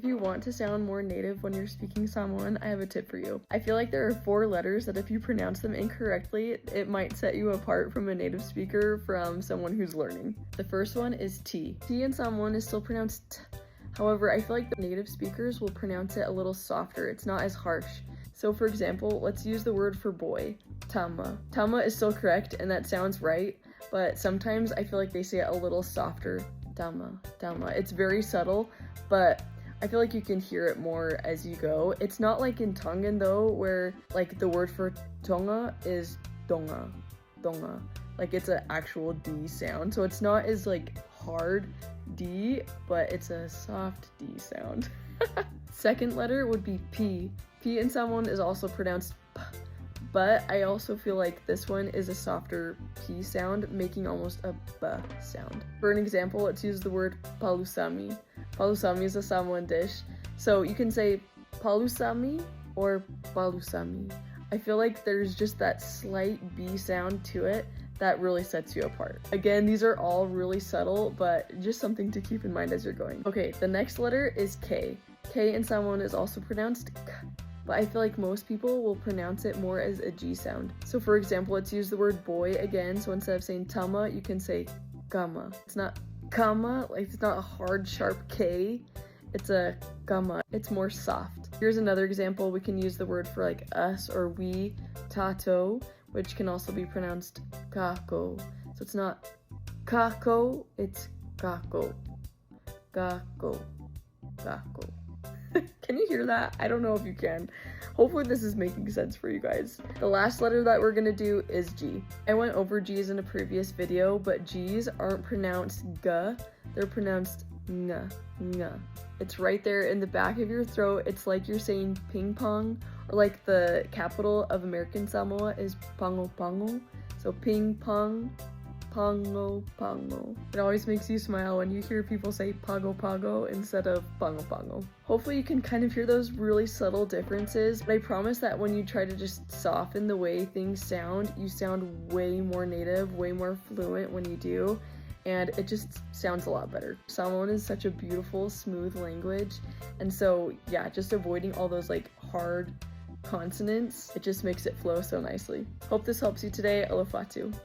If you want to sound more native when you're speaking Samoan, I have a tip for you. I feel like there are 4 letters that if you pronounce them incorrectly, it might set you apart from a native speaker from someone who's learning. The first one is T. T in Samoan is still pronounced T. However, I feel like the native speakers will pronounce it a little softer. It's not as harsh. So for example, let's use the word for boy, tama. Tama is still correct and that sounds right, but sometimes I feel like they say it a little softer. Tama, tama. It's very subtle, but I feel like you can hear it more as you go. It's not like in Tongan though, where like the word for tonga is donga, donga. Like it's an actual D sound, so it's not as like hard D, but it's a soft D sound. Second letter would be P. P in Samoan is also pronounced P, but I also feel like this one is a softer P sound, making almost a B sound. For an example, let's use the word palusami. Palusami is a Samoan dish, so you can say palusami or palusami. I feel like there's just that slight B sound to it that really sets you apart. Again, these are all really subtle, but just something to keep in mind as you're going. Okay, the next letter is K. K in Samoan is also pronounced K, but I feel like most people will pronounce it more as a G sound. So for example, let's use the word boy again. So instead of saying tama, you can say kama. It's not kama, like it's not a hard, sharp K. It's a kama. It's more soft. Here's another example. We can use the word for like us or we, tato, which can also be pronounced kako. So it's not kako, it's kako. Kako. Kako. Can you hear that? I don't know if you can. Hopefully this is making sense for you guys. The last letter that we're gonna do is G. I went over G's in a previous video, but G's aren't pronounced G, they're pronounced nga, nga. It's right there in the back of your throat. It's like you're saying ping pong, or like the capital of American Samoa is Pango Pango. So ping pong, Pango Pango. It always makes you smile when you hear people say Pago Pago instead of Pango Pango. Hopefully you can kind of hear those really subtle differences, but I promise that when you try to just soften the way things sound, you sound way more native, way more fluent when you do, and it just sounds a lot better. Samoan is such a beautiful, smooth language, and so yeah, just avoiding all those like hard consonants, it just makes it flow so nicely. Hope this helps you today. Aloha fatu.